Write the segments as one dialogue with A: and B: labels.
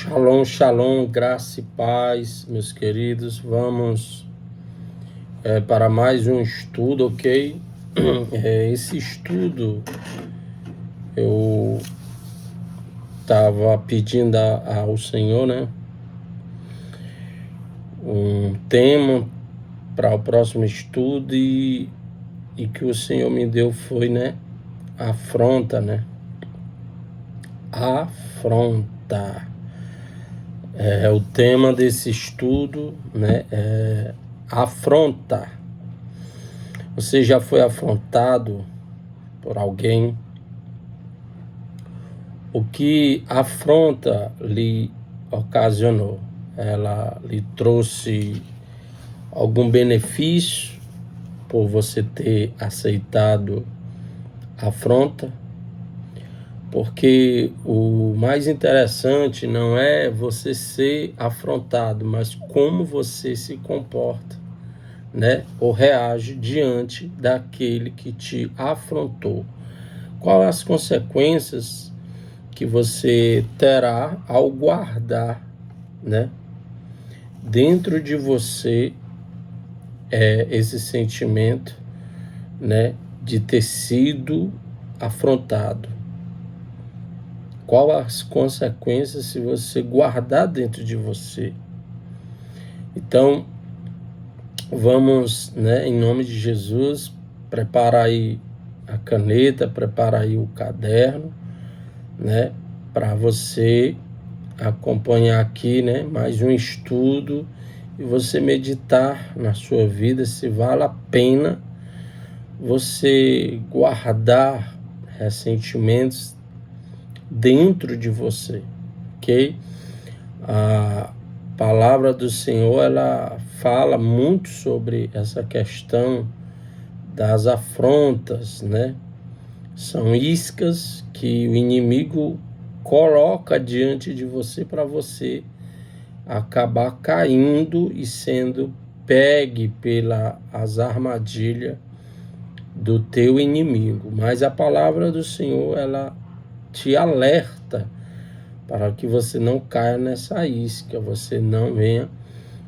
A: Shalom, shalom, graça e paz, meus queridos. Vamos para mais um estudo, ok? Esse estudo eu estava pedindo ao Senhor, né? Um tema para o próximo estudo e que o Senhor me deu foi, né? Afronta, né? Afronta. O tema desse estudo, né? Afronta. Você já foi afrontado por alguém? O que a afronta lhe ocasionou? Ela lhe trouxe algum benefício por você ter aceitado a afronta? Porque o mais interessante não é você ser afrontado, mas como você se comporta, né? Ou reage diante daquele que te afrontou. Quais as consequências que você terá ao guardar, né, dentro de você esse sentimento, né, de ter sido afrontado? Quais as consequências se você guardar dentro de você? Então, vamos, né, em nome de Jesus, prepara aí a caneta, prepara aí o caderno, né, para você acompanhar aqui, né, mais um estudo e você meditar na sua vida se vale a pena você guardar ressentimentos dentro de você, ok? A palavra do Senhor, ela fala muito sobre essa questão das afrontas, né? São iscas que o inimigo coloca diante de você para você acabar caindo e sendo pegue pelas armadilhas do teu inimigo. Mas a palavra do Senhor, ela te alerta para que você não caia nessa isca, você não venha,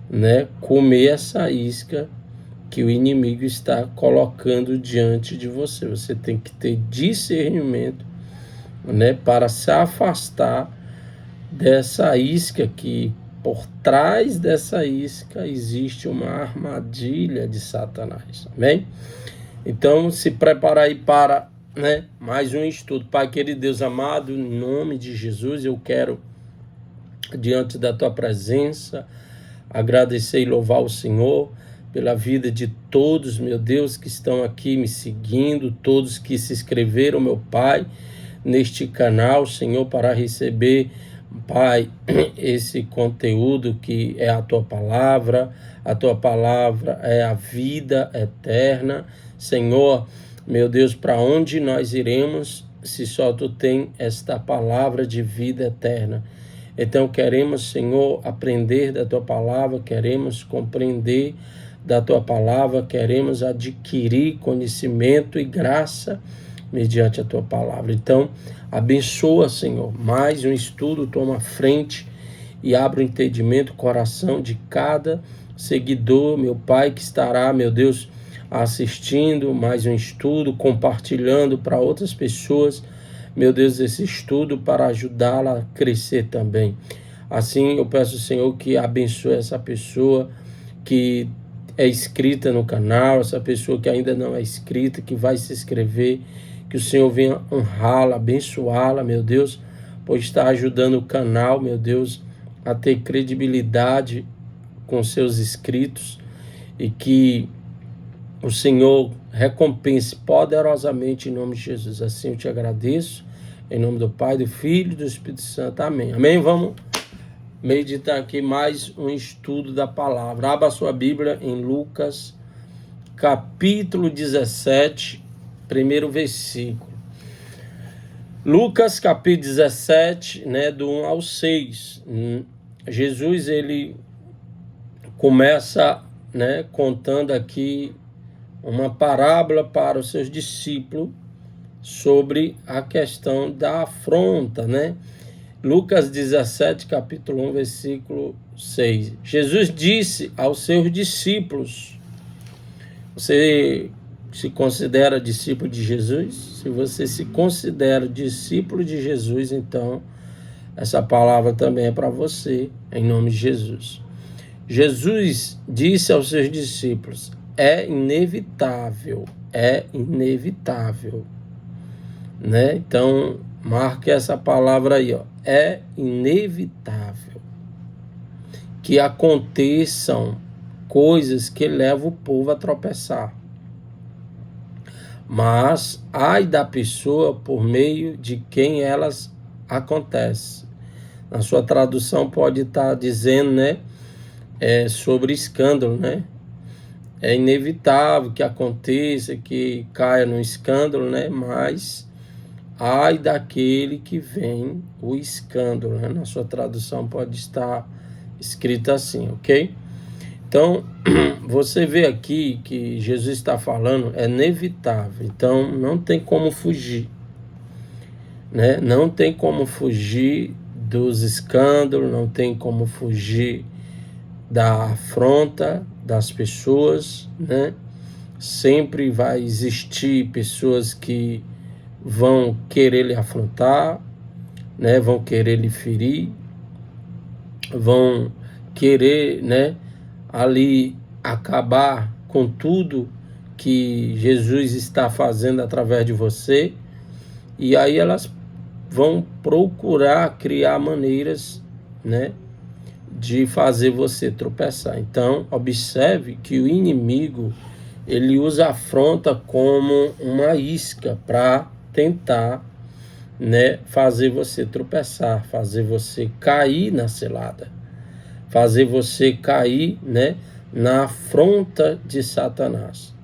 A: né, comer essa isca que o inimigo está colocando diante de você. Você tem que ter discernimento, né, para se afastar dessa isca, que por trás dessa isca existe uma armadilha de Satanás. Amém? Então, se prepara aí para, né, mais um estudo. Pai querido, Deus amado, em nome de Jesus, eu quero, diante da tua presença, agradecer e louvar o Senhor pela vida de todos, meu Deus, que estão aqui me seguindo, todos que se inscreveram, meu Pai, neste canal, Senhor, para receber, Pai, esse conteúdo que é a tua palavra é a vida eterna. Senhor, meu Deus, para onde nós iremos se só tu tem esta palavra de vida eterna? Então queremos, Senhor, aprender da tua palavra, queremos compreender da tua palavra, queremos adquirir conhecimento e graça mediante a tua palavra. Então, abençoa, Senhor, mais um estudo, toma frente e abre o entendimento, o coração de cada seguidor, meu Pai, que estará, meu Deus, assistindo mais um estudo, compartilhando para outras pessoas, meu Deus, esse estudo para ajudá-la a crescer também. Assim, eu peço, Senhor, que abençoe essa pessoa que é inscrita no canal, essa pessoa que ainda não é inscrita, que vai se inscrever, que o Senhor venha honrá-la, abençoá-la, meu Deus, por estar ajudando o canal, meu Deus, a ter credibilidade com seus inscritos e que o Senhor recompense poderosamente em nome de Jesus. Assim eu te agradeço, em nome do Pai, do Filho e do Espírito Santo. Amém. Amém? Vamos meditar aqui mais um estudo da palavra. Abra a sua Bíblia em Lucas, capítulo 17, primeiro versículo. Lucas, capítulo 17, né, do 1 ao 6. Jesus, ele começa, né, contando aqui uma parábola para os seus discípulos sobre a questão da afronta, né? Lucas 17, capítulo 1, versículo 6. Jesus disse aos seus discípulos: você se considera discípulo de Jesus? Se você se considera discípulo de Jesus, então essa palavra também é para você, em nome de Jesus. Jesus disse aos seus discípulos: é inevitável, né? Então, marque essa palavra aí, ó. É inevitável que aconteçam coisas que levam o povo a tropeçar. Mas ai da pessoa por meio de quem elas acontecem. Na sua tradução pode estar dizendo, né, sobre escândalo, né? É inevitável que aconteça, que caia no escândalo, né? Mas ai daquele que vem o escândalo, né? Na sua tradução pode estar escrito assim, ok? Então, você vê aqui que Jesus está falando, é inevitável. Então, não tem como fugir, né? Não tem como fugir dos escândalos, não tem como fugir da afronta das pessoas, né? Sempre vai existir pessoas que vão querer lhe afrontar, né? Vão querer lhe ferir, vão querer, né, ali acabar com tudo que Jesus está fazendo através de você, e aí elas vão procurar criar maneiras, né, de fazer você tropeçar. Então, observe que o inimigo, ele usa a afronta como uma isca para tentar, né, fazer você tropeçar, fazer você cair na cilada, fazer você cair, né, na afronta de Satanás.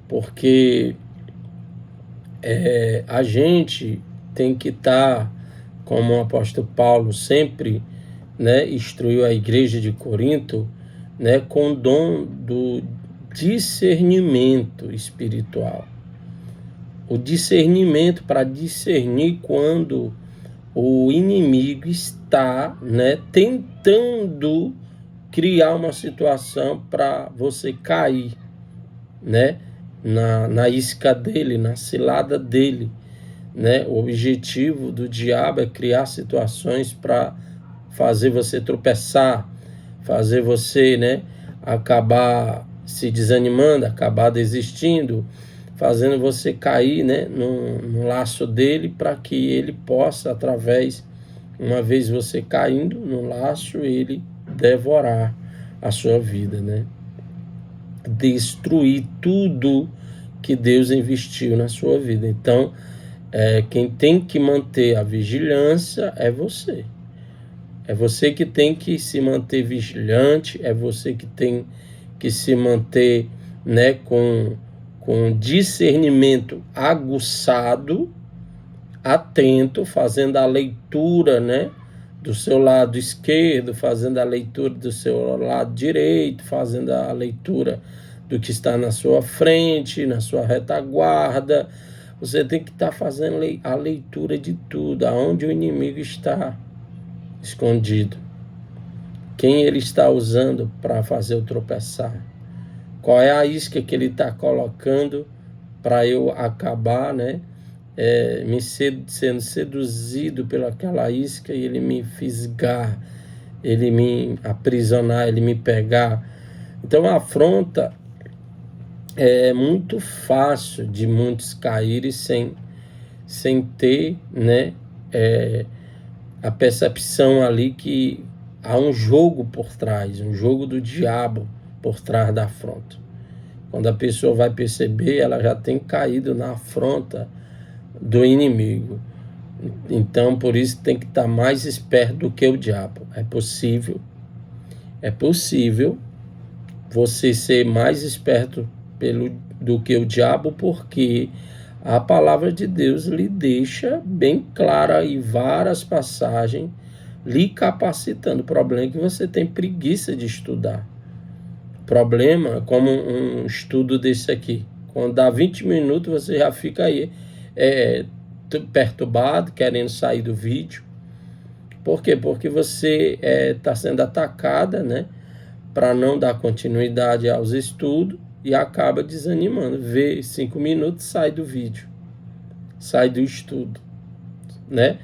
A: Porque a gente tem que estar, como o apóstolo Paulo sempre, né, instruiu a igreja de Corinto, né, com o dom do discernimento espiritual. O discernimento para discernir quando o inimigo está, né, tentando criar uma situação para você cair, né, na isca dele, na cilada dele, né? O objetivo do diabo é criar situações para fazer você tropeçar, fazer você, né, acabar se desanimando, acabar desistindo, fazendo você cair, né, no laço dele, para que ele possa, através, uma vez você caindo no laço, ele devorar a sua vida, né? Destruir tudo que Deus investiu na sua vida. Então, quem tem que manter a vigilância é você. É você que tem que se manter vigilante, é você que tem que se manter, né, com discernimento aguçado, atento, fazendo a leitura, né, do seu lado esquerdo, fazendo a leitura do seu lado direito, fazendo a leitura do que está na sua frente, na sua retaguarda. Você tem que estar fazendo a leitura de tudo, aonde o inimigo está escondido, quem ele está usando para fazer eu tropeçar, qual é a isca que ele está colocando para eu acabar, né, sendo seduzido pelaquela isca e ele me fisgar, ele me aprisionar, ele me pegar. Então a afronta é muito fácil de muitos caírem sem ter, né, a percepção ali que há um jogo por trás, um jogo do diabo por trás da afronta. Quando a pessoa vai perceber, ela já tem caído na afronta do inimigo. Então, por isso tem que estar mais esperto do que o diabo. É possível você ser mais esperto do que o diabo, porque a palavra de Deus lhe deixa bem clara em várias passagens, lhe capacitando. O problema é que você tem preguiça de estudar. Problema como um estudo desse aqui. Quando dá 20 minutos, você já fica aí perturbado, querendo sair do vídeo. Por quê? Porque você está sendo atacada, né? Para não dar continuidade aos estudos e acaba desanimando. Vê 5 minutos, sai do vídeo, sai do estudo, né?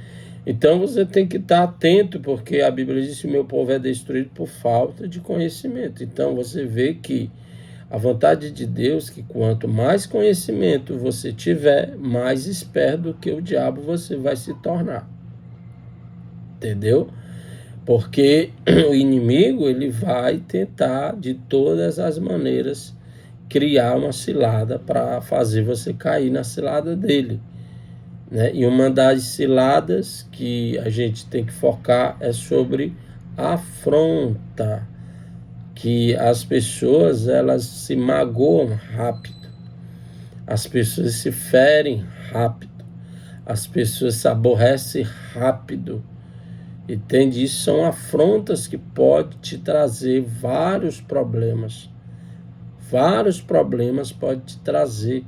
A: Então você tem que estar atento, porque a Bíblia diz que o meu povo é destruído por falta de conhecimento. Então você vê que a vontade de Deus é que quanto mais conhecimento você tiver, mais esperto do que o diabo você vai se tornar. Entendeu? Porque o inimigo, ele vai tentar de todas as maneiras criar uma cilada para fazer você cair na cilada dele, né? E uma das ciladas que a gente tem que focar é sobre afronta, que as pessoas, elas se magoam rápido, as pessoas se ferem rápido, as pessoas se aborrecem rápido. Entende? Isso são afrontas que podem te trazer vários problemas. Vários problemas podem te trazer.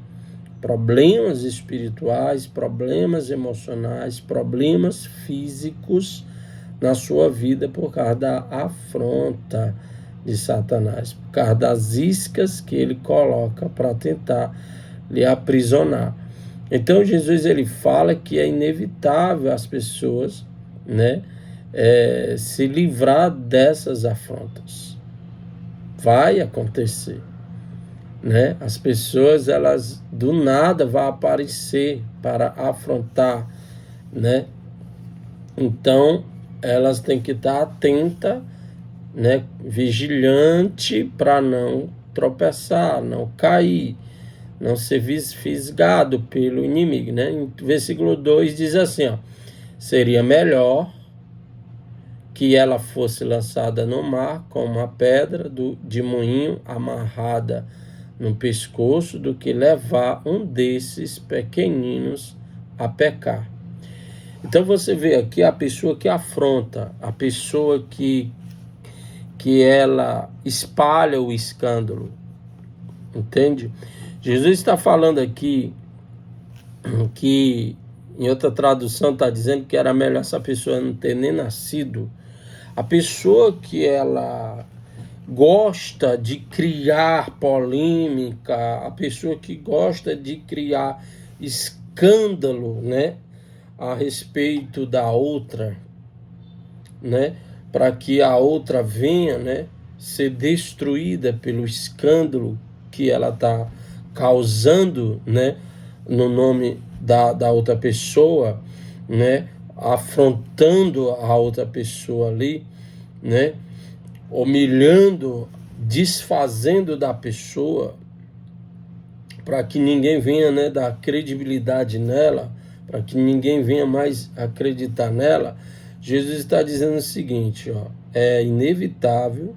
A: Problemas espirituais, problemas emocionais, problemas físicos na sua vida por causa da afronta de Satanás, por causa das iscas que ele coloca para tentar lhe aprisionar. Então Jesus, ele fala que é inevitável as pessoas, né, se livrar dessas afrontas. Vai acontecer, né? As pessoas, elas do nada vão aparecer para afrontar, né? Então elas têm que estar atentas, né? Vigilante para não tropeçar, não cair, não ser fisgado pelo inimigo, né? Em versículo 2 diz assim, ó: seria melhor que ela fosse lançada no mar com uma pedra de moinho amarrada no pescoço do que levar um desses pequeninos a pecar. Então você vê aqui a pessoa que afronta, a pessoa que ela espalha o escândalo, entende? Jesus está falando aqui que, em outra tradução, está dizendo que era melhor essa pessoa não ter nem nascido. A pessoa que ela gosta de criar polêmica, a pessoa que gosta de criar escândalo, né, a respeito da outra, né, para que a outra venha, né, ser destruída pelo escândalo que ela está causando, né, no nome da outra pessoa, né, afrontando a outra pessoa ali, né, humilhando, desfazendo da pessoa, para que ninguém venha, né, dar credibilidade nela, para que ninguém venha mais acreditar nela. Jesus está dizendo o seguinte, ó: é inevitável,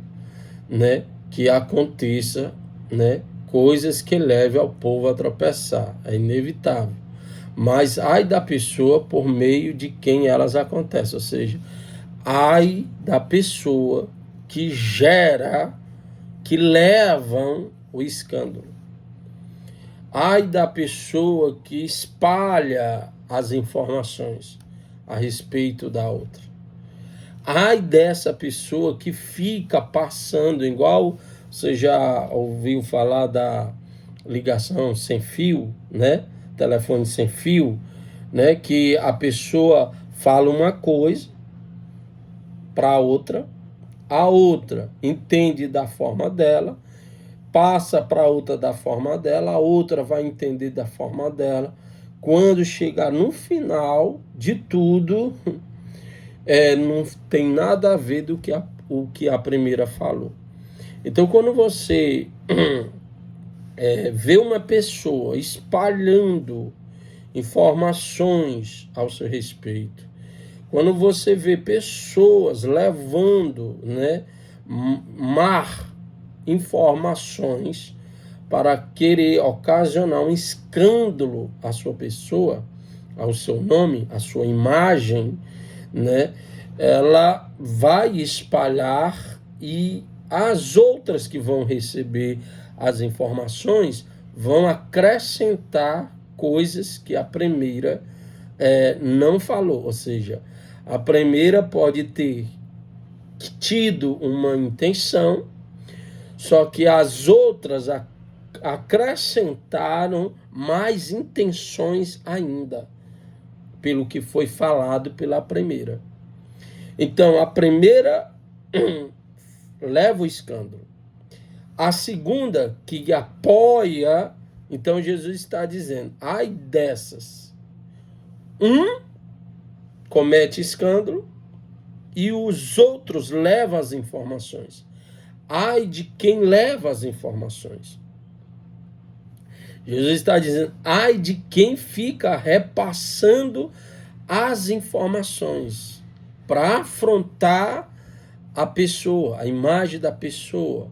A: né, que aconteça, né, coisas que levem ao povo a tropeçar. É inevitável. Mas ai da pessoa por meio de quem elas acontecem. Ou seja, ai da pessoa que gera, que levam o escândalo. Ai da pessoa que espalha as informações a respeito da outra. Ai dessa pessoa que fica passando, igual você já ouviu falar da ligação sem fio, né? Telefone sem fio, né? Que a pessoa fala uma coisa para a outra entende da forma dela, passa para a outra da forma dela, a outra vai entender da forma dela. Quando chegar no final de tudo, não tem nada a ver do que o que a primeira falou. Então, quando você vê uma pessoa espalhando informações ao seu respeito, quando você vê pessoas levando, né, informações para querer ocasionar um escândalo à sua pessoa, ao seu nome, à sua imagem, né, ela vai espalhar, e as outras que vão receber as informações vão acrescentar coisas que a primeira não falou. Ou seja, A primeira pode ter tido uma intenção, só que as outras acrescentaram mais intenções ainda, pelo que foi falado pela primeira. Então, a primeira leva o escândalo. A segunda, que apoia, então Jesus está dizendo, ai dessas, comete escândalo e os outros levam as informações. Ai de quem leva as informações. Jesus está dizendo, ai de quem fica repassando as informações para afrontar a pessoa, a imagem da pessoa,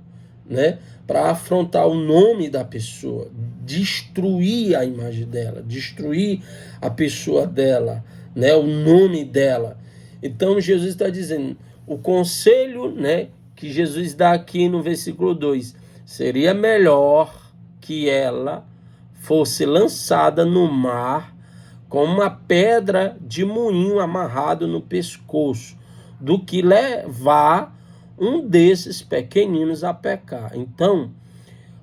A: né? Para afrontar o nome da pessoa, destruir a imagem dela, destruir a pessoa dela, né? O nome dela. Então Jesus está dizendo, o conselho, né, que Jesus dá aqui no versículo 2, seria melhor que ela fosse lançada no mar com uma pedra de moinho amarrado no pescoço, do que levar um desses pequeninos a pecar. Então,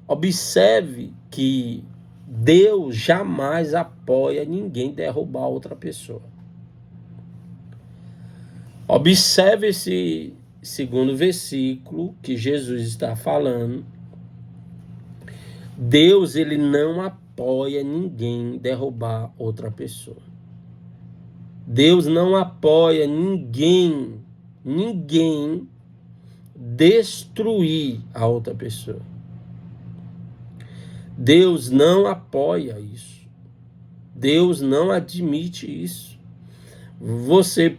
A: observe que Deus jamais apoia ninguém derrubar outra pessoa. Observe esse segundo versículo que Jesus está falando. Deus, ele não apoia ninguém derrubar outra pessoa. Deus não apoia ninguém destruir a outra pessoa. Deus não apoia isso. Deus não admite isso.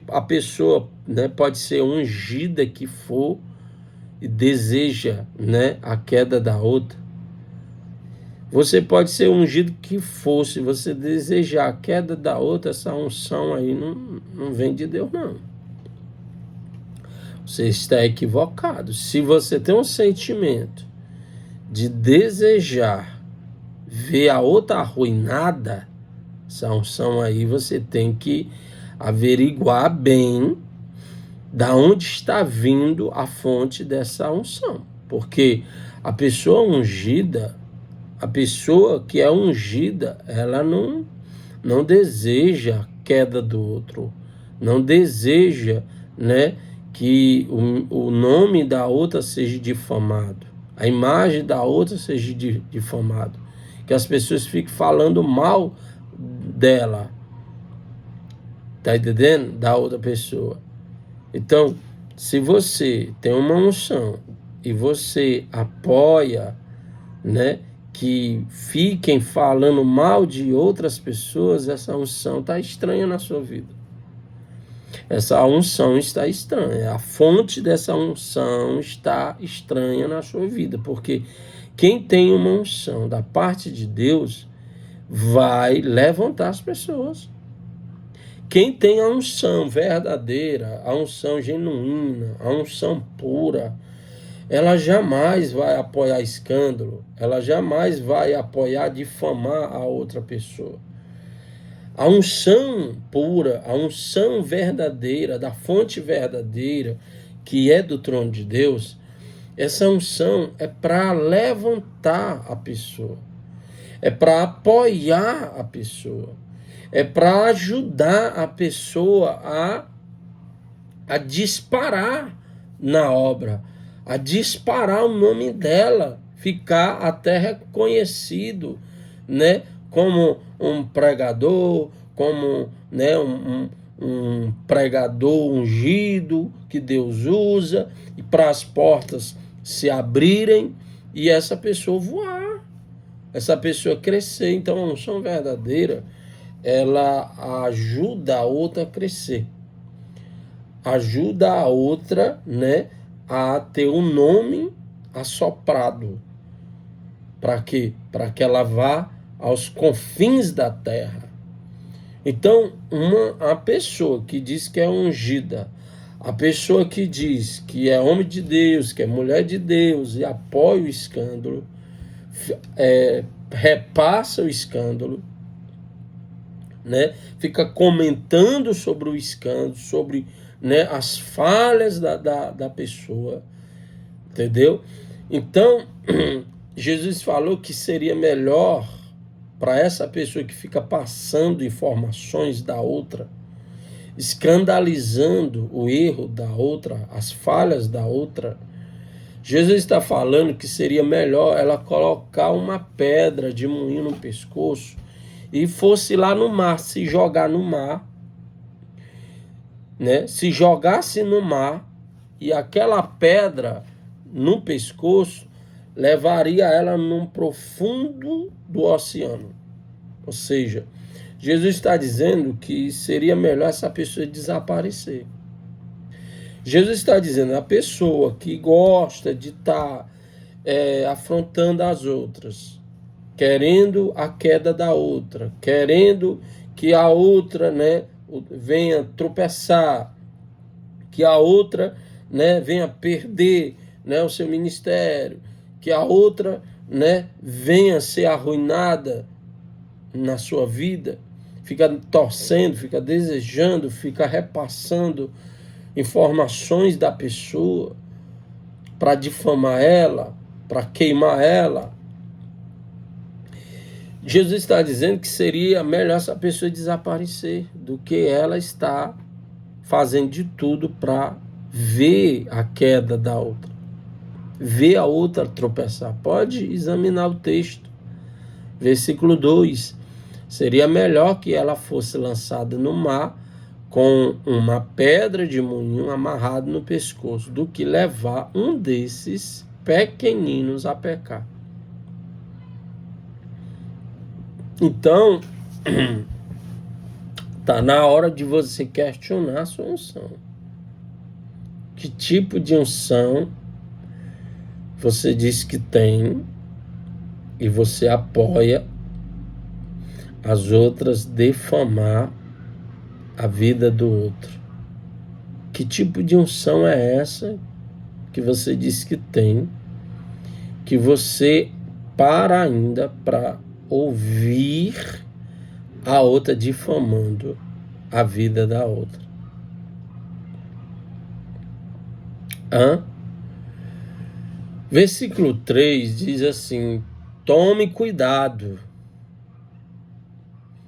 A: A pessoa, né, pode ser ungida que for e deseja, né, a queda da outra. Você pode ser ungido que for, se você desejar a queda da outra, essa unção aí não vem de Deus, não. Você está equivocado. Se você tem um sentimento de desejar ver a outra arruinada, essa unção aí você tem que averiguar bem da onde está vindo a fonte dessa unção. Porque a pessoa ungida, a pessoa que é ungida, ela não deseja a queda do outro, não deseja, né, que o nome da outra seja difamado, a imagem da outra seja difamado, que as pessoas fiquem falando mal dela, tá entendendo? Da outra pessoa. Então, se você tem uma unção e você apoia, né, que fiquem falando mal de outras pessoas, essa unção está estranha na sua vida. Essa unção está estranha. A fonte dessa unção está estranha na sua vida. Porque quem tem uma unção da parte de Deus vai levantar as pessoas. Quem tem a unção verdadeira, a unção genuína, a unção pura, ela jamais vai apoiar escândalo, ela jamais vai apoiar difamar a outra pessoa. A unção pura, a unção verdadeira, da fonte verdadeira, que é do trono de Deus, essa unção é para levantar a pessoa, é para apoiar a pessoa, é para ajudar a pessoa a disparar na obra, a disparar o nome dela, ficar até reconhecido, né, como um pregador, como, né, um pregador ungido que Deus usa, e para as portas se abrirem e essa pessoa voar, essa pessoa crescer. Então a unção verdadeira, ela ajuda a outra a crescer, ajuda a outra, né, a ter um nome assoprado. Para quê? Para que ela vá aos confins da terra. Então, a pessoa que diz que é ungida, a pessoa que diz que é homem de Deus, que é mulher de Deus e apoia o escândalo, repassa o escândalo, né? Fica comentando sobre o escândalo, sobre, né, as falhas da pessoa, entendeu? Então, Jesus falou que seria melhor para essa pessoa que fica passando informações da outra, escandalizando o erro da outra, as falhas da outra. Jesus está falando que seria melhor ela colocar uma pedra de moinho no pescoço e fosse lá no mar, se jogar no mar, né? Se jogasse no mar e aquela pedra no pescoço levaria ela num profundo do oceano. Ou seja, Jesus está dizendo que seria melhor essa pessoa desaparecer. Jesus está dizendo, a pessoa que gosta de estar afrontando as outras, querendo a queda da outra, querendo que a outra, né, venha tropeçar, que a outra, né, venha perder, né, o seu ministério, que a outra, né, venha ser arruinada na sua vida, fica torcendo, fica desejando, fica repassando informações da pessoa para difamar ela, para queimar ela. Jesus está dizendo que seria melhor essa pessoa desaparecer do que ela estar fazendo de tudo para ver a queda da outra, ver a outra tropeçar. Pode examinar o texto. Versículo 2. Seria melhor que ela fosse lançada no mar com uma pedra de moinho amarrada no pescoço do que levar um desses pequeninos a pecar. Então, tá na hora de você questionar a sua unção. Que tipo de unção você diz que tem e você apoia as outras defamar a vida do outro? Que tipo de unção é essa que você diz que tem, que você para ainda para ouvir a outra difamando a vida da outra? Versículo 3 diz assim: tome cuidado.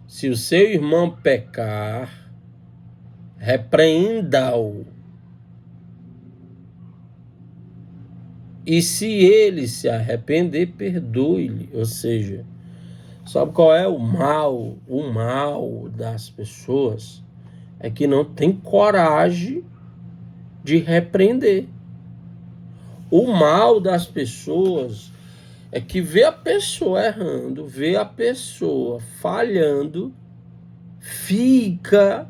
A: Se o seu irmão pecar, repreenda-o. E se ele se arrepender, perdoe-lhe. Ou seja, sabe qual é o mal? O mal das pessoas é que não tem coragem de repreender. O mal das pessoas é que vê a pessoa errando, vê a pessoa falhando, fica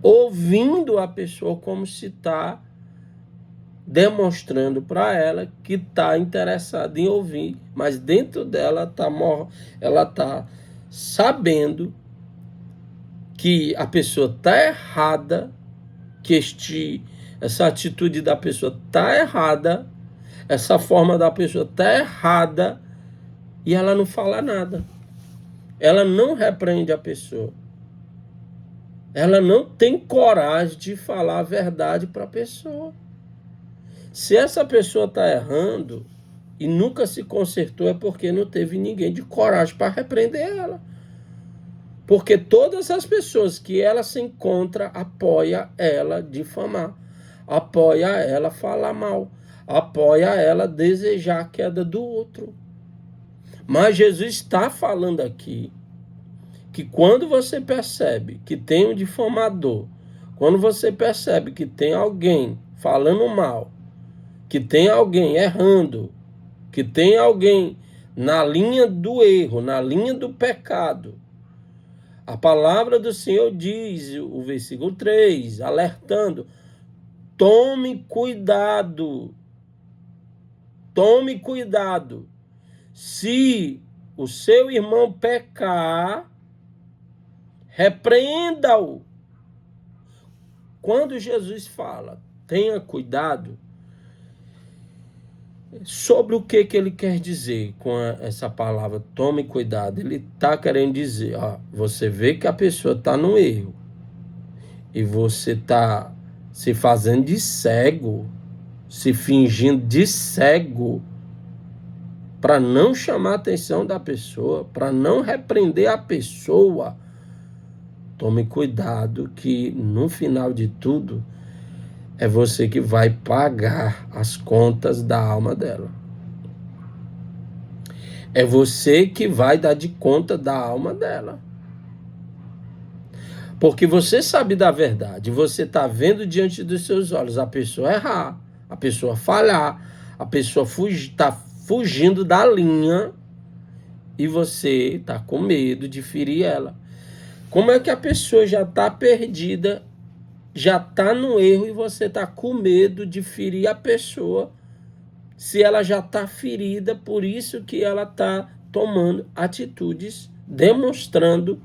A: ouvindo a pessoa como se está demonstrando para ela que está interessada em ouvir, mas dentro dela ela está sabendo que a pessoa está errada, que essa atitude da pessoa está errada, essa forma da pessoa está errada, e ela não fala nada. Ela não repreende a pessoa. Ela não tem coragem de falar a verdade para a pessoa. Se essa pessoa está errando e nunca se consertou, é porque não teve ninguém de coragem para repreender ela. Porque todas as pessoas que ela se encontra apoia ela difamar, apoia ela falar mal, apoia ela desejar a queda do outro. Mas Jesus está falando aqui que quando você percebe que tem um difamador, quando você percebe que tem alguém falando mal, que tem alguém errando, que tem alguém na linha do erro, na linha do pecado, a palavra do Senhor diz, o versículo 3, alertando: tome cuidado. Tome cuidado. Se o seu irmão pecar, repreenda-o. Quando Jesus fala, tenha cuidado, Sobre o que ele quer dizer com essa palavra, tome cuidado. Ele está querendo dizer, ó, você vê que a pessoa está no erro e você está se fazendo de cego, se fingindo de cego para não chamar a atenção da pessoa, para não repreender a pessoa. Tome cuidado que no final de tudo é você que vai pagar as contas da alma dela. É você que vai dar de conta da alma dela. Porque você sabe da verdade, você está vendo diante dos seus olhos a pessoa errar, a pessoa falhar, a pessoa está fugindo da linha e você está com medo de ferir ela. Como é que a pessoa já está perdida, já está no erro e você está com medo de ferir a pessoa, se ela já está ferida, por isso que ela está tomando atitudes, demonstrando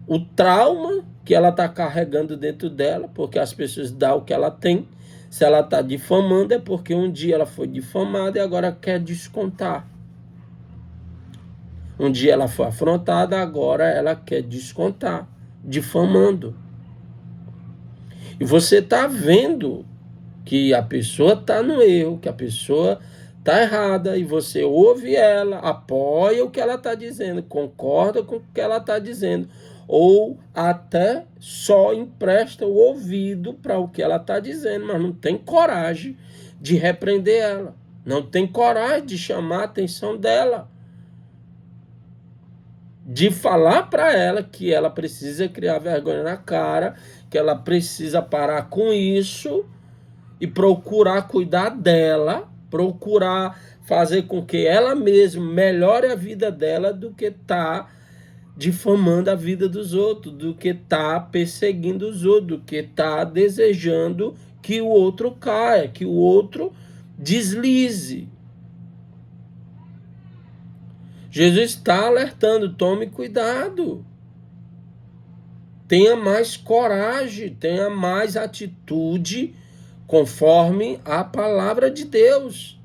A: o trauma que ela está carregando dentro dela, porque as pessoas dão o que ela tem. Se ela está difamando, é porque um dia ela foi difamada e agora quer descontar. Um dia ela foi afrontada, agora ela quer descontar, difamando. E você está vendo que a pessoa está no erro, que a pessoa está errada, e você ouve ela, apoia o que ela está dizendo, concorda com o que ela está dizendo, ou até só empresta o ouvido para o que ela está dizendo, mas não tem coragem de repreender ela, não tem coragem de chamar a atenção dela, de falar para ela que ela precisa criar vergonha na cara, que ela precisa parar com isso e procurar cuidar dela, procurar fazer com que ela mesma melhore a vida dela do que tá difamando a vida dos outros, do que tá perseguindo os outros, do que tá desejando que o outro caia, que o outro deslize. Jesus está alertando, tome cuidado. Tenha mais coragem, tenha mais atitude conforme a palavra de Deus.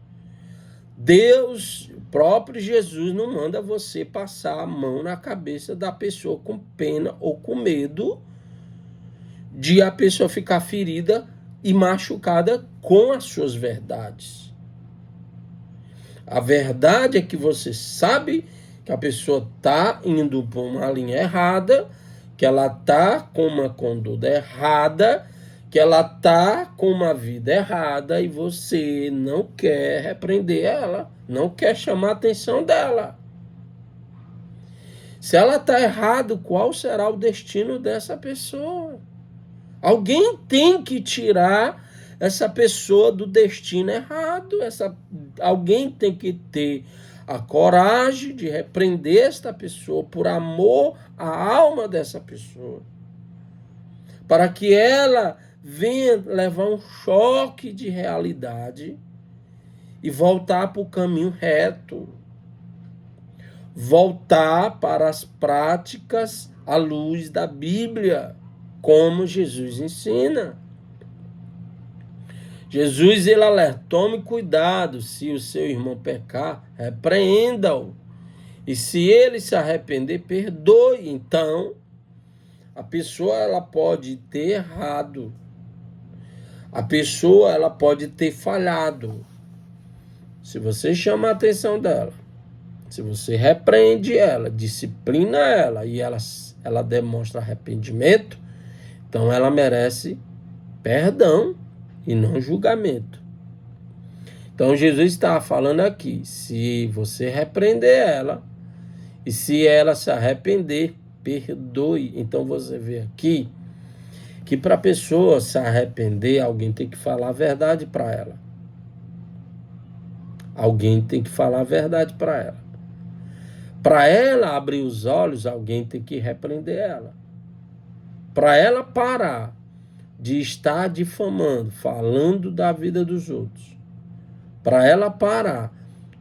A: Deus, o próprio Jesus, não manda você passar a mão na cabeça da pessoa com pena ou com medo de a pessoa ficar ferida e machucada com as suas verdades. A verdade é que você sabe que a pessoa está indo por uma linha errada, que ela está com uma conduta errada, que ela está com uma vida errada e você não quer repreender ela, não quer chamar a atenção dela. Se ela está errada, qual será o destino dessa pessoa? Alguém tem que tirar essa pessoa do destino errado. Alguém tem que ter a coragem de repreender esta pessoa por amor à alma dessa pessoa, para que ela venha levar um choque de realidade e voltar para o caminho reto, voltar para as práticas à luz da Bíblia, como Jesus ensina. Jesus, ele alerta, tome cuidado, se o seu irmão pecar, repreenda-o. E se ele se arrepender, perdoe. Então, a pessoa ela pode ter errado. A pessoa ela pode ter falhado. Se você chama a atenção dela, se você repreende ela, disciplina ela e ela demonstra arrependimento, então ela merece perdão e não julgamento. Então Jesus está falando aqui, se você repreender ela e se ela se arrepender, perdoe. Então você vê aqui que para a pessoa se arrepender, alguém tem que falar a verdade para ela. Alguém tem que falar a verdade para ela. Para ela abrir os olhos, alguém tem que repreender ela. Para ela parar de estar difamando, falando da vida dos outros. Para ela parar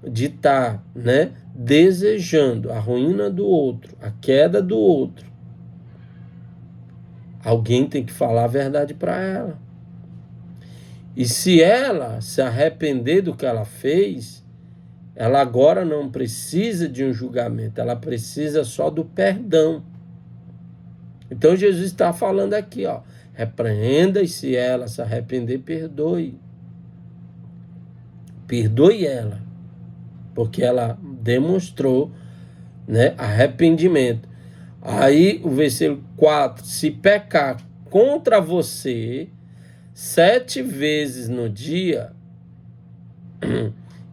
A: de estar, desejando a ruína do outro, a queda do outro. Alguém tem que falar a verdade para ela. E se ela se arrepender do que ela fez, ela agora não precisa de um julgamento, ela precisa só do perdão. Então Jesus está falando aqui, ó, repreenda, e se ela se arrepender, perdoe. Perdoe ela, porque ela demonstrou, né, arrependimento. Aí o versículo 4, se pecar contra você 7 vezes no dia,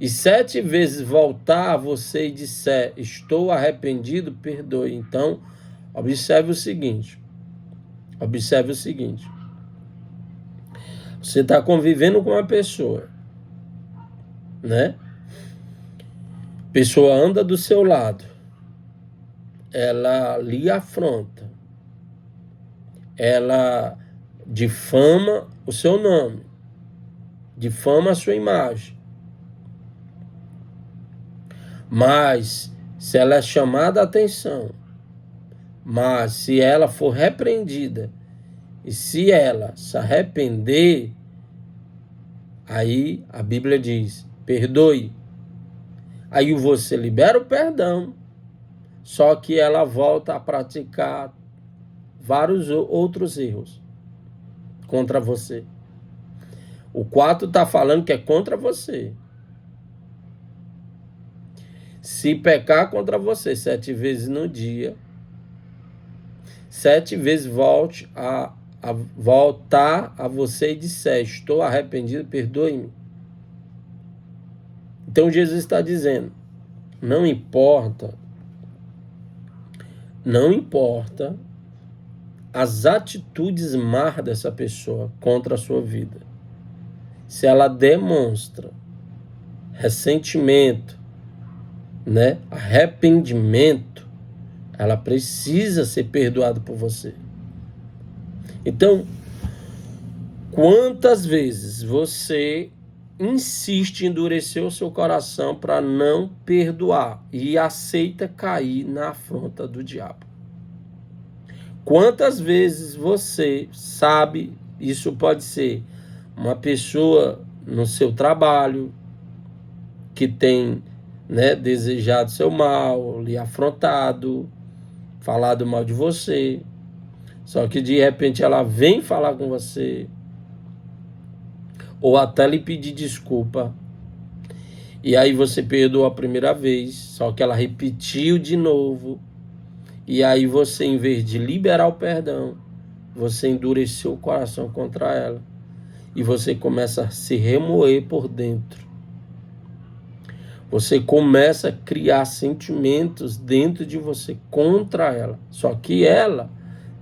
A: e 7 vezes voltar a você e disser, estou arrependido, perdoe. Então, observe o seguinte, você está convivendo com uma pessoa, né? Pessoa anda do seu lado, ela lhe afronta, ela difama o seu nome, difama a sua imagem. Mas, se ela é chamada a atenção, mas se ela for repreendida, e se ela se arrepender, aí a Bíblia diz, perdoe. Aí você libera o perdão, só que ela volta a praticar vários outros erros contra você. O 4 está falando que é contra você. Se pecar contra você 7 vezes no dia, 7 vezes volte a voltar a você e disser, estou arrependido, perdoe-me. Então Jesus está dizendo, não importa as atitudes más dessa pessoa contra a sua vida. Se ela demonstra ressentimento, né, arrependimento, ela precisa ser perdoada por você. Então, quantas vezes você insiste em endurecer o seu coração para não perdoar e aceita cair na afronta do diabo? Quantas vezes você sabe, isso pode ser uma pessoa no seu trabalho que tem, né, desejado seu mal, lhe afrontado, falado mal de você, só que de repente ela vem falar com você, ou até lhe pedir desculpa, e aí você perdoou a primeira vez, só que ela repetiu de novo, e aí você, em vez de liberar o perdão, você endureceu o coração contra ela, e você começa a se remoer por dentro. Você começa a criar sentimentos dentro de você contra ela. Só que ela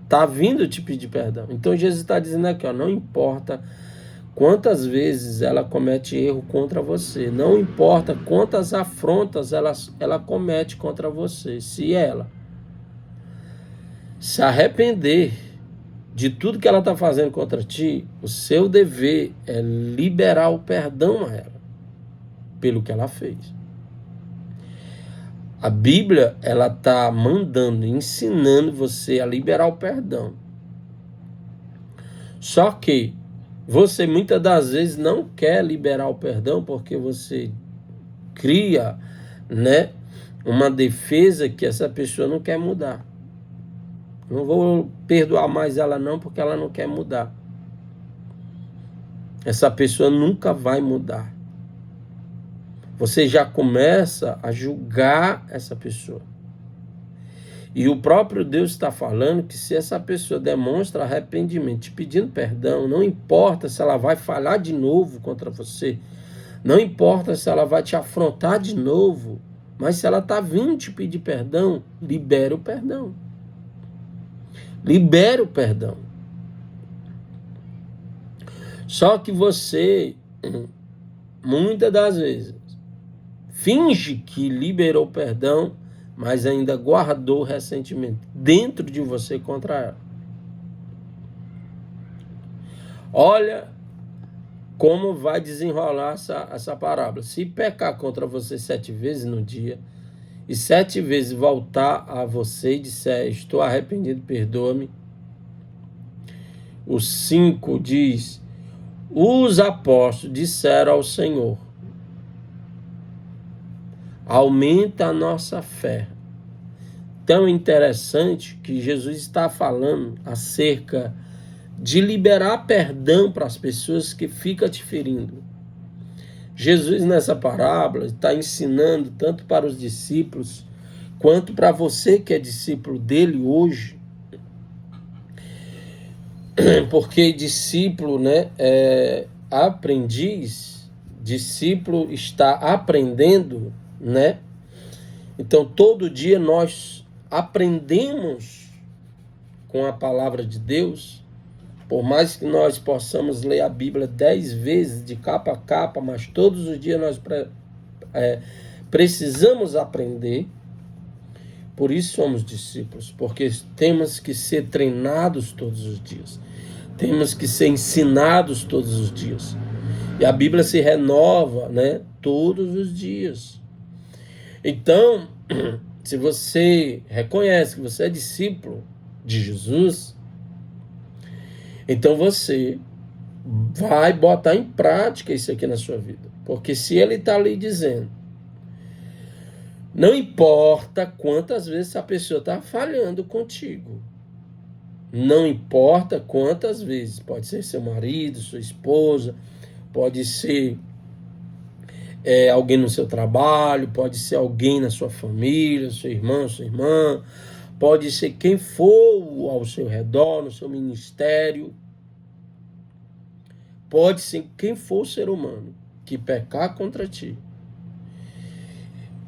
A: está vindo te pedir perdão. Então Jesus está dizendo aqui, ó, não importa quantas vezes ela comete erro contra você, não importa quantas afrontas ela comete contra você, se ela se arrepender de tudo que ela está fazendo contra ti, o seu dever é liberar o perdão a ela pelo que ela fez. A Bíblia, ela está mandando, ensinando você a liberar o perdão. Só que você muitas das vezes não quer liberar o perdão porque você cria, né, uma defesa que essa pessoa não quer mudar. Não vou perdoar mais ela não porque ela não quer mudar. Essa pessoa nunca vai mudar. Você já começa a julgar essa pessoa. E o próprio Deus está falando que se essa pessoa demonstra arrependimento, te pedindo perdão, não importa se ela vai falhar de novo contra você, não importa se ela vai te afrontar de novo, mas se ela está vindo te pedir perdão, libera o perdão. Libera o perdão. Só que você, muitas das vezes, finge que liberou o perdão, mas ainda guardou ressentimento dentro de você contra ela. Olha como vai desenrolar essa parábola. Se pecar contra você 7 vezes no dia, e 7 vezes voltar a você e disser, estou arrependido, perdoa-me. O 5 diz, os apóstolos disseram ao Senhor: aumenta a nossa fé. Tão interessante que Jesus está falando acerca de liberar perdão para as pessoas que ficam te ferindo. Jesus, nessa parábola, está ensinando tanto para os discípulos, quanto para você que é discípulo dele hoje, porque discípulo, né, é aprendiz, discípulo está aprendendo, né? Então, todo dia nós aprendemos com a palavra de Deus. Por mais que nós possamos ler a Bíblia 10 vezes, de capa a capa, mas todos os dias nós precisamos aprender. Por isso somos discípulos, porque temos que ser treinados todos os dias. Temos que ser ensinados todos os dias. E a Bíblia se renova, né, todos os dias. Então, se você reconhece que você é discípulo de Jesus, então você vai botar em prática isso aqui na sua vida. Porque se ele está ali dizendo, não importa quantas vezes a pessoa está falhando contigo. Não importa quantas vezes. Pode ser seu marido, sua esposa, pode ser alguém no seu trabalho, pode ser alguém na sua família, seu irmão, sua irmã, pode ser quem for ao seu redor, no seu ministério, pode ser quem for o ser humano que pecar contra ti.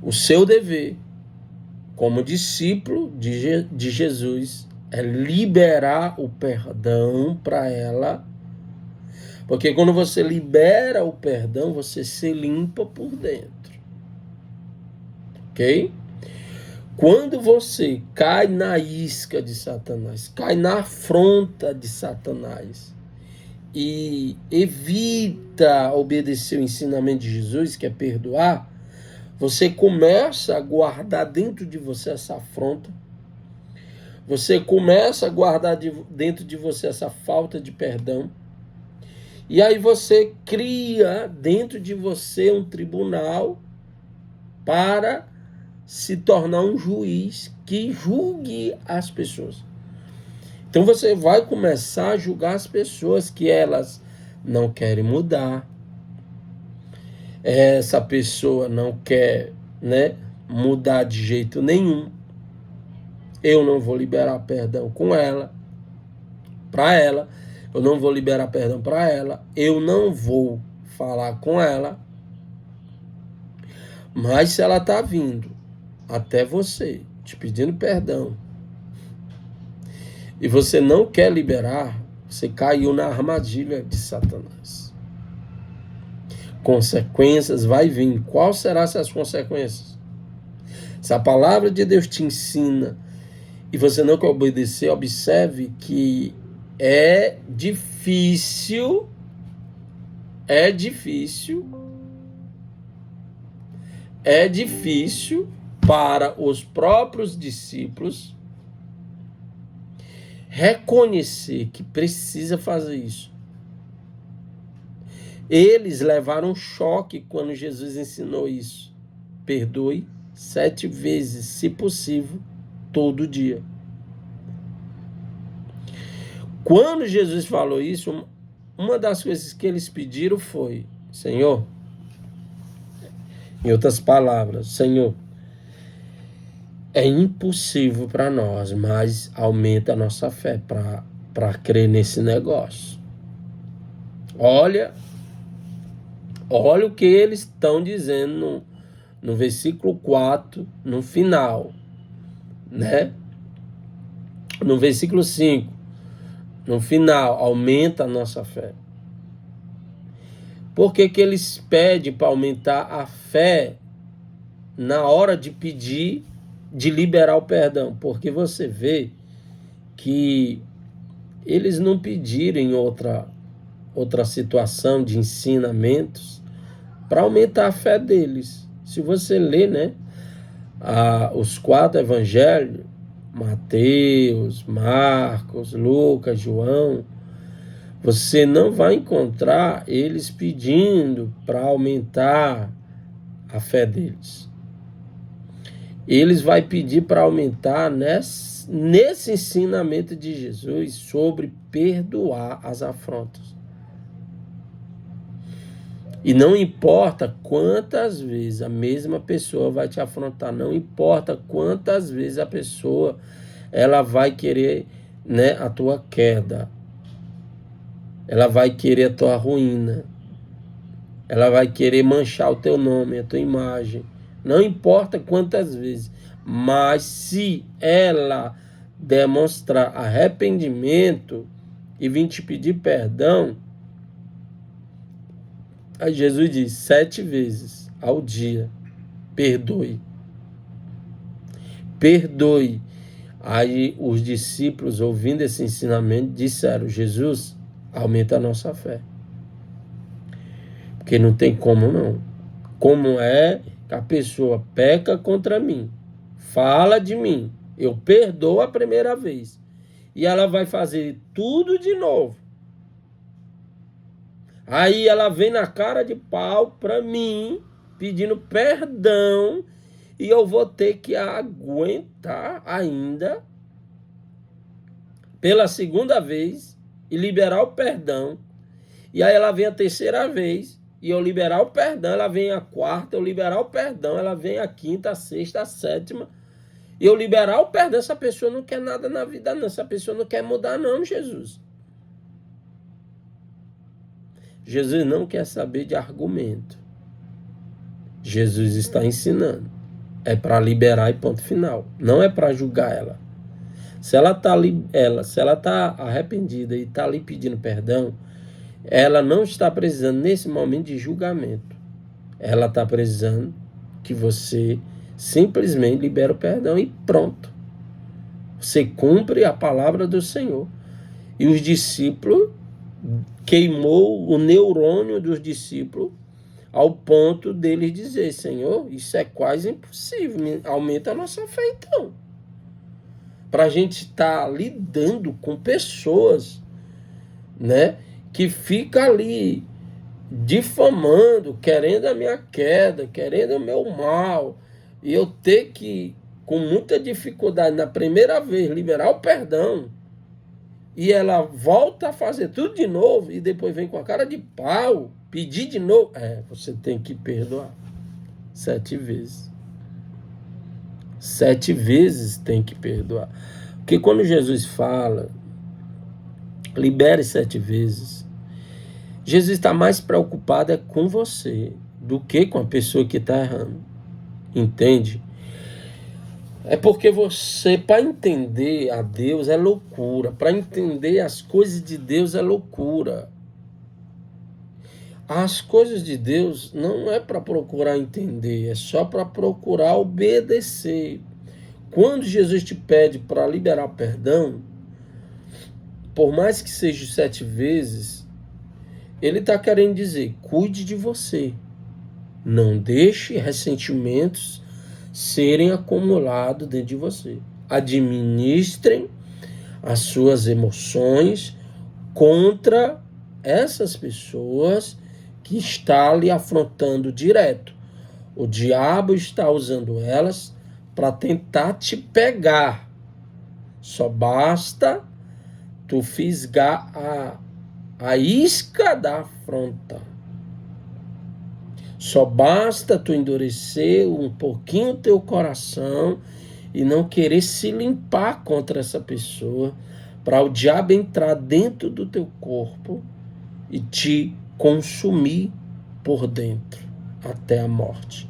A: O seu dever, como discípulo de Jesus, é liberar o perdão para ela. Porque quando você libera o perdão, você se limpa por dentro. Ok? Quando você cai na isca de Satanás, cai na afronta de Satanás, e evita obedecer o ensinamento de Jesus, que é perdoar, você começa a guardar dentro de você essa afronta, você começa a guardar dentro de você essa falta de perdão, e aí você cria dentro de você um tribunal para se tornar um juiz que julgue as pessoas. Então você vai começar a julgar as pessoas que elas não querem mudar. Essa pessoa não quer, né, mudar de jeito nenhum. Eu não vou liberar perdão com ela, para ela. Eu não vou liberar perdão para ela. Eu não vou falar com ela. Mas se ela está vindo até você, te pedindo perdão, e você não quer liberar, você caiu na armadilha de Satanás. Consequências vai vir. Quais serão essas consequências? Se a palavra de Deus te ensina e você não quer obedecer, observe que é difícil para os próprios discípulos reconhecer que precisa fazer isso. Eles levaram um choque quando Jesus ensinou isso. Perdoe 7 vezes, se possível, todo dia. Quando Jesus falou isso, uma das coisas que eles pediram foi: Senhor, em outras palavras, Senhor, é impossível para nós, mas aumenta a nossa fé para crer nesse negócio. Olha o que eles estão dizendo no versículo 4, no final, né? No versículo 5, no final, aumenta a nossa fé. Por que que eles pedem para aumentar a fé na hora de pedir, de liberar o perdão? Porque você vê que eles não pediram em outra situação de ensinamentos para aumentar a fé deles. Se você ler, né, os 4 evangelhos, Mateus, Marcos, Lucas, João, Você não vai encontrar eles pedindo para aumentar a fé deles. Eles vão pedir para aumentar nesse ensinamento de Jesus sobre perdoar as afrontas. E não importa quantas vezes a mesma pessoa vai te afrontar, não importa quantas vezes a pessoa ela vai querer, né, a tua queda, ela vai querer a tua ruína, ela vai querer manchar o teu nome, a tua imagem, não importa quantas vezes, mas se ela demonstrar arrependimento e vir te pedir perdão, aí Jesus diz 7 vezes ao dia, perdoe. Perdoe. Aí os discípulos, ouvindo esse ensinamento, disseram, Jesus, aumenta a nossa fé. Porque não tem como não. Como é que a pessoa peca contra mim, fala de mim, eu perdoo a primeira vez, e ela vai fazer tudo de novo. Aí ela vem na cara de pau para mim, pedindo perdão, e eu vou ter que aguentar ainda pela segunda vez e liberar o perdão. E aí ela vem a terceira vez e eu liberar o perdão, ela vem a quarta, eu liberar o perdão, ela vem a quinta, a sexta, a sétima, e eu liberar o perdão. Essa pessoa não quer nada na vida não, essa pessoa não quer mudar não, Jesus. Jesus não quer saber de argumento. Jesus está ensinando. É para liberar e ponto final. Não é para julgar ela. Se ela está arrependida e está ali pedindo perdão, ela não está precisando nesse momento de julgamento. Ela está precisando que você simplesmente libere o perdão e pronto. Você cumpre a palavra do Senhor. E os discípulos, queimou o neurônio dos discípulos ao ponto deles dizer, Senhor, isso é quase impossível, aumenta a nossa fé então. Para a gente estar lidando com pessoas, né, que fica ali difamando, querendo a minha queda, querendo o meu mal, e eu ter que, com muita dificuldade, na primeira vez, liberar o perdão, e ela volta a fazer tudo de novo, e depois vem com a cara de pau, pedir de novo. Você tem que perdoar 7 vezes. 7 vezes tem que perdoar. Porque quando Jesus fala, libere 7 vezes, Jesus está mais preocupado com você do que com a pessoa que está errando. Entende? É porque você, para entender a Deus é loucura. Para entender as coisas de Deus é loucura. As coisas de Deus não é para procurar entender, é só para procurar obedecer. Quando Jesus te pede para liberar perdão, por mais que seja 7 vezes, ele está querendo dizer, cuide de você. Não deixe ressentimentos serem acumulados dentro de você. Administrem as suas emoções contra essas pessoas que estão lhe afrontando direto. O diabo está usando elas para tentar te pegar. Só basta tu fisgar a isca da afronta. Só basta tu endurecer um pouquinho o teu coração e não querer se limpar contra essa pessoa, para o diabo entrar dentro do teu corpo e te consumir por dentro até a morte.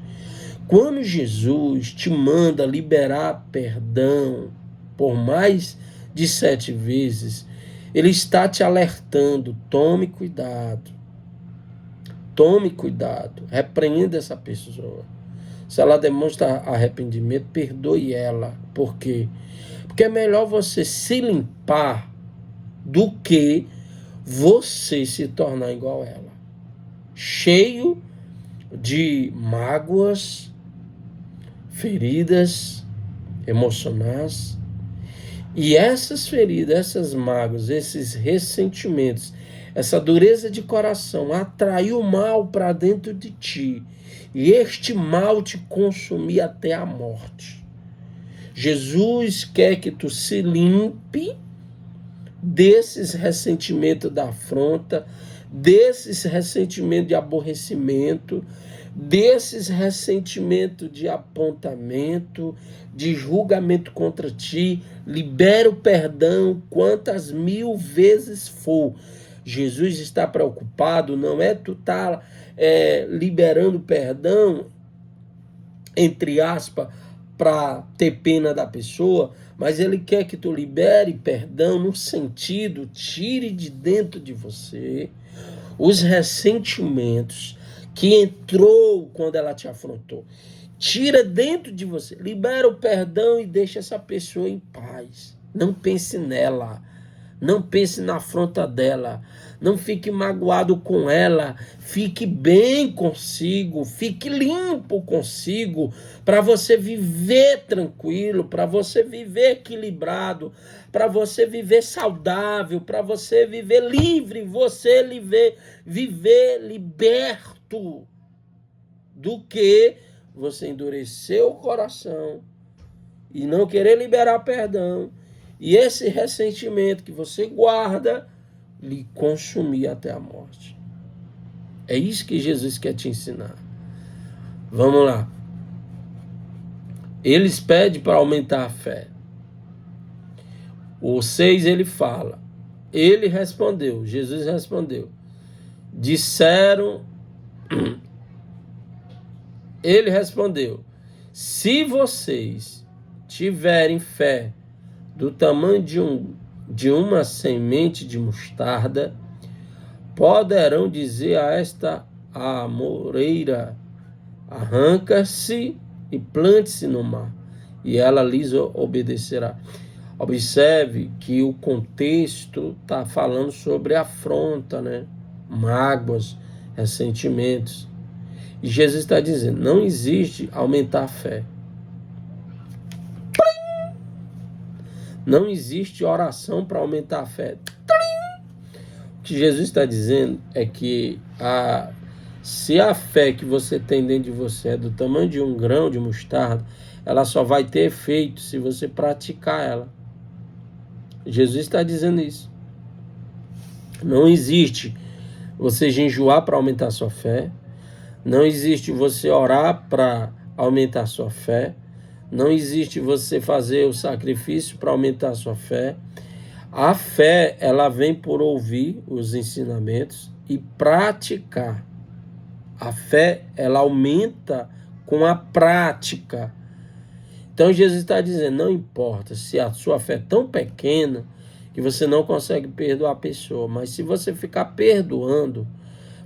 A: Quando Jesus te manda liberar perdão por mais de 7 vezes, ele está te alertando, tome cuidado. Tome cuidado, repreenda essa pessoa. Se ela demonstra arrependimento, perdoe ela. Por quê? Porque é melhor você se limpar do que você se tornar igual a ela. Cheio de mágoas, feridas emocionais. E essas feridas, essas mágoas, esses ressentimentos, essa dureza de coração atraiu o mal para dentro de ti, e este mal te consumir até a morte. Jesus quer que tu se limpe desses ressentimentos da afronta, desses ressentimentos de aborrecimento, desses ressentimentos de apontamento, de julgamento contra ti. Libera o perdão quantas 1000 vezes for. Jesus está preocupado, não é tu tá liberando perdão, entre aspas, para ter pena da pessoa, mas ele quer que tu libere perdão no sentido, tire de dentro de você os ressentimentos que entrou quando ela te afrontou. Tira dentro de você, libera o perdão e deixa essa pessoa em paz. Não pense nela, não pense na afronta dela, não fique magoado com ela, fique bem consigo, fique limpo consigo, para você viver tranquilo, para você viver equilibrado, para você viver saudável, para você viver livre, você viver liberto, do que você endurecer o coração e não querer liberar perdão, e esse ressentimento que você guarda lhe consumir até a morte. É isso que Jesus quer te ensinar. Vamos lá. Eles pedem para aumentar a fé. O 6 ele fala. Ele respondeu, Jesus respondeu. Ele respondeu: se vocês tiverem fé do tamanho de uma semente de mostarda, poderão dizer a esta amoreira: arranca-se e plante-se no mar, e ela lhes obedecerá. Observe que o contexto está falando sobre afronta, né? Mágoas, ressentimentos. E Jesus está dizendo, não existe aumentar a fé. Não existe oração para aumentar a fé. O que Jesus está dizendo é que se a fé que você tem dentro de você é do tamanho de um grão de mostarda, ela só vai ter efeito se você praticar ela. Jesus está dizendo isso. Não existe você jejuar para aumentar a sua fé. Não existe você orar para aumentar a sua fé. Não existe você fazer o sacrifício para aumentar a sua fé. A fé, ela vem por ouvir os ensinamentos e praticar. A fé, ela aumenta com a prática. Então Jesus está dizendo, não importa se a sua fé é tão pequena que você não consegue perdoar a pessoa, mas se você ficar perdoando,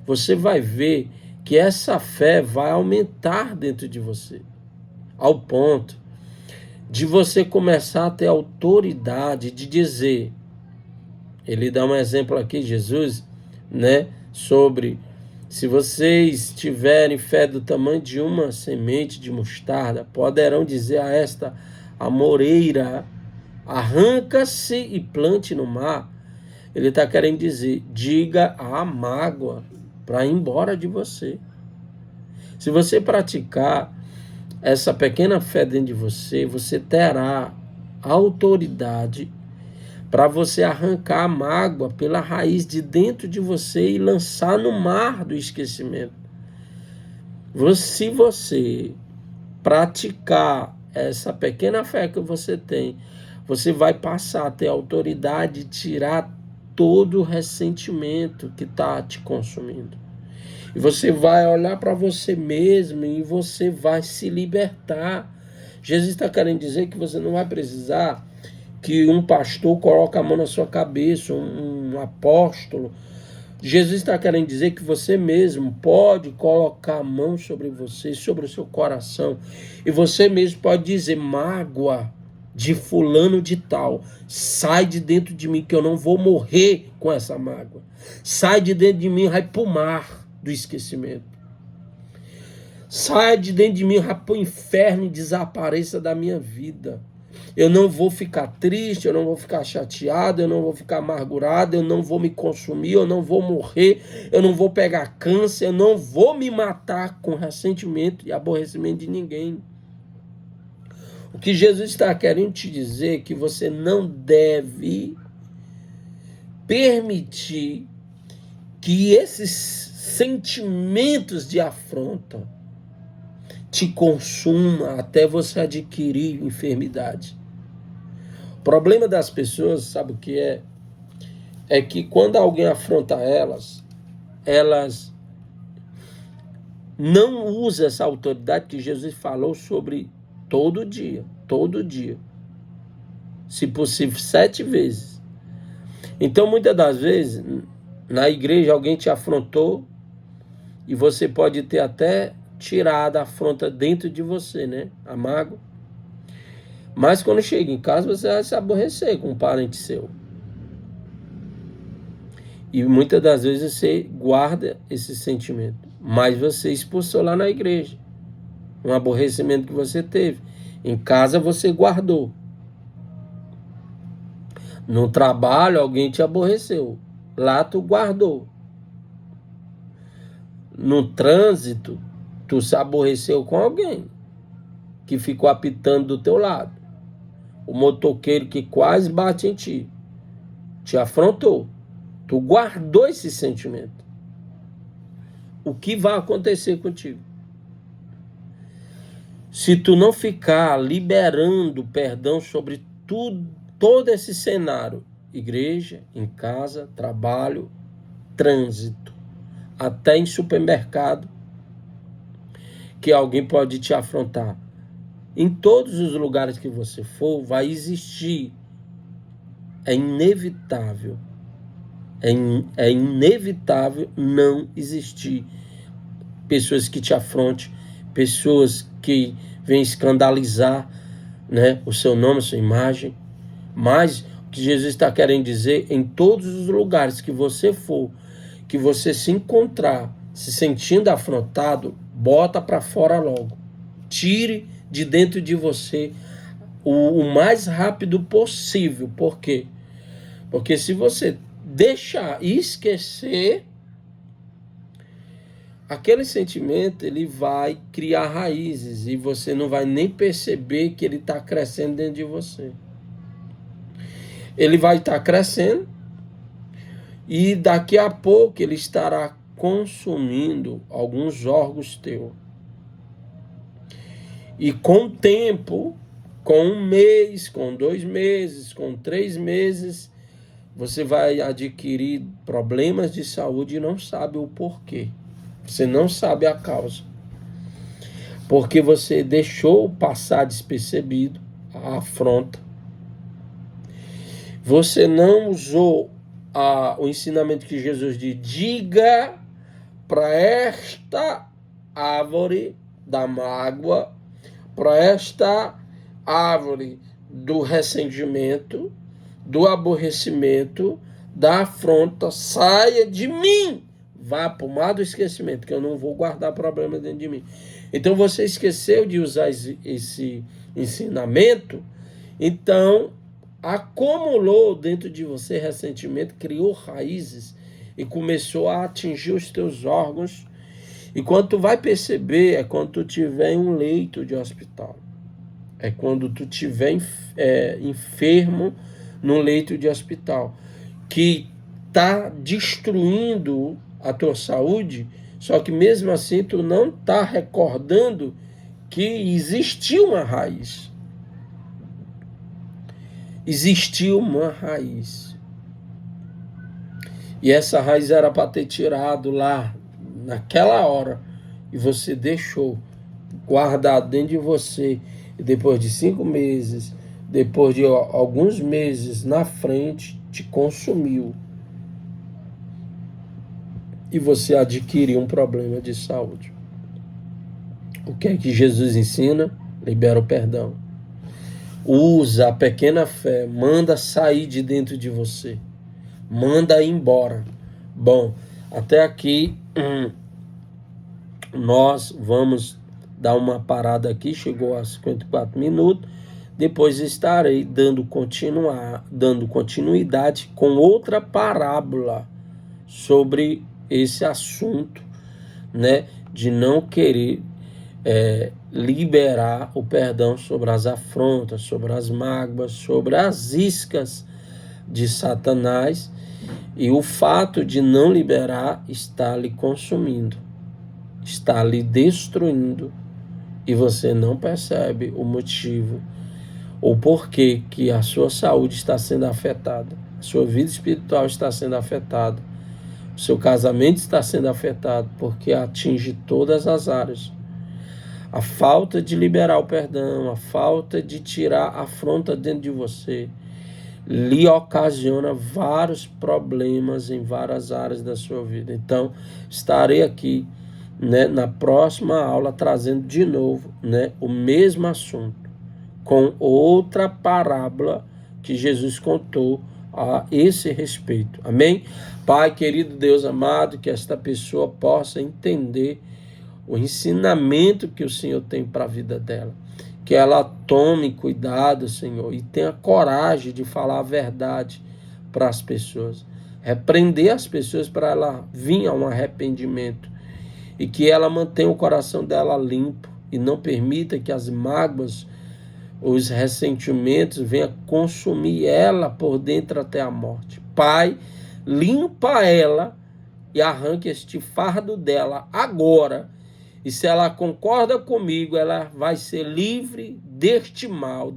A: você vai ver que essa fé vai aumentar dentro de você, ao ponto de você começar a ter autoridade de dizer, ele dá um exemplo aqui, Jesus, né, sobre se vocês tiverem fé do tamanho de uma semente de mostarda, poderão dizer a esta amoreira, arranca-se e plante no mar. Ele está querendo dizer, diga à mágoa para ir embora de você. Se você praticar essa pequena fé dentro de você, você terá autoridade para você arrancar a mágoa pela raiz de dentro de você e lançar no mar do esquecimento. Se você praticar essa pequena fé que você tem, você vai passar a ter autoridade de tirar todo o ressentimento que está te consumindo. E você vai olhar para você mesmo e você vai se libertar. Jesus está querendo dizer que você não vai precisar que um pastor coloque a mão na sua cabeça, um apóstolo. Jesus está querendo dizer que você mesmo pode colocar a mão sobre você, sobre o seu coração. E você mesmo pode dizer, mágoa de fulano de tal, sai de dentro de mim que eu não vou morrer com essa mágoa. Sai de dentro de mim, vai para o mar do esquecimento. Sai de dentro de mim, vai para o inferno e desapareça da minha vida. Eu não vou ficar triste, eu não vou ficar chateado, eu não vou ficar amargurado, eu não vou me consumir, eu não vou morrer, eu não vou pegar câncer, eu não vou me matar com ressentimento e aborrecimento de ninguém. O que Jesus está querendo te dizer é que você não deve permitir que esses sentimentos de afronta te consuma até você adquirir enfermidade. O problema das pessoas, sabe o que é? É que quando alguém afronta elas não usam essa autoridade que Jesus falou sobre todo dia. Se possível, 7 vezes. Então, muitas das vezes, na igreja alguém te afrontou e você pode ter até tirado a afronta dentro de você, né? Amargo. Mas quando chega em casa, você vai se aborrecer com um parente seu. E muitas das vezes você guarda esse sentimento. Mas você expulsou lá na igreja. Um aborrecimento que você teve. Em casa você guardou. No trabalho alguém te aborreceu. Lá tu guardou. No trânsito, tu se aborreceu com alguém que ficou apitando do teu lado. O motoqueiro que quase bate em ti. Te afrontou. Tu guardou esse sentimento. O que vai acontecer contigo? Se tu não ficar liberando perdão sobre tudo, todo esse cenário, igreja, em casa, trabalho, trânsito, até em supermercado, que alguém pode te afrontar. Em todos os lugares que você for, vai existir. É inevitável. É inevitável não existir pessoas que te afrontem, pessoas que vêm escandalizar, né, o seu nome, a sua imagem. Mas o que Jesus está querendo dizer, em todos os lugares que você for, que você se encontrar se sentindo afrontado, bota para fora logo. Tire de dentro de você o mais rápido possível. Por quê? Porque se você deixar e esquecer, aquele sentimento ele vai criar raízes e você não vai nem perceber que ele está crescendo dentro de você. Ele vai estar crescendo e daqui a pouco ele estará consumindo alguns órgãos teus. E com o tempo, com 1 mês, com 2 meses, com 3 meses, você vai adquirir problemas de saúde e não sabe o porquê. Você não sabe a causa. Porque você deixou passar despercebido a afronta. Você não usou o ensinamento que Jesus diz. Diga para esta árvore da mágoa, para esta árvore do ressentimento, do aborrecimento, da afronta, saia de mim. Vá para o mar do esquecimento, que eu não vou guardar problema dentro de mim. Então você esqueceu de usar esse ensinamento, então acumulou dentro de você ressentimento, criou raízes e começou a atingir os teus órgãos. E quando tu vai perceber, é quando tu tiver em um leito de hospital. É quando tu tiver enfermo no leito de hospital, que está destruindo a tua saúde, só que mesmo assim tu não está recordando que existiu uma raiz. Existiu uma raiz. E essa raiz era para ter tirado lá, naquela hora, e você deixou guardado dentro de você, e depois de 5 meses, depois de alguns meses na frente, te consumiu. E você adquiriu um problema de saúde. O que é que Jesus ensina? Libera o perdão. Usa a pequena fé, manda sair de dentro de você. Manda ir embora. Bom, até aqui nós vamos dar uma parada aqui, chegou a 54 minutos. depois estarei dando continuidade com outra parábola sobre esse assunto, né, de não querer liberar o perdão sobre as afrontas, sobre as mágoas, sobre as iscas de Satanás, e o fato de não liberar está lhe consumindo, está lhe destruindo, e você não percebe o motivo ou porquê que a sua saúde está sendo afetada, a sua vida espiritual está sendo afetada, o seu casamento está sendo afetado, porque atinge todas as áreas. A falta de liberar o perdão, a falta de tirar a afronta dentro de você, lhe ocasiona vários problemas em várias áreas da sua vida. Então, estarei aqui, né, na próxima aula, trazendo de novo, né, o mesmo assunto, com outra parábola que Jesus contou a esse respeito. Amém? Pai, querido Deus amado, que esta pessoa possa entender o ensinamento que o Senhor tem para a vida dela. Que ela tome cuidado, Senhor, e tenha coragem de falar a verdade para as pessoas. Repreender as pessoas para ela vir a um arrependimento. E que ela mantenha o coração dela limpo e não permita que as mágoas, os ressentimentos venham consumir ela por dentro até a morte. Pai, limpa ela e arranque este fardo dela agora. E se ela concorda comigo, ela vai ser livre deste mal,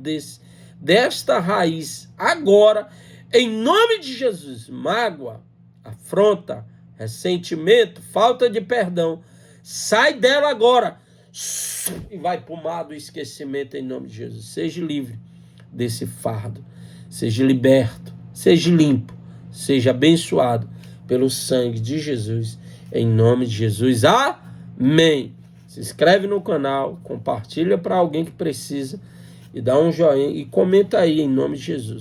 A: desta raiz agora, em nome de Jesus. Mágoa, afronta, ressentimento, falta de perdão, sai dela agora e vai para o mar do esquecimento em nome de Jesus. Seja livre desse fardo, seja liberto, seja limpo, seja abençoado pelo sangue de Jesus, em nome de Jesus. Amém. Se inscreve no canal, compartilha para alguém que precisa e dá um joinha e comenta aí em nome de Jesus.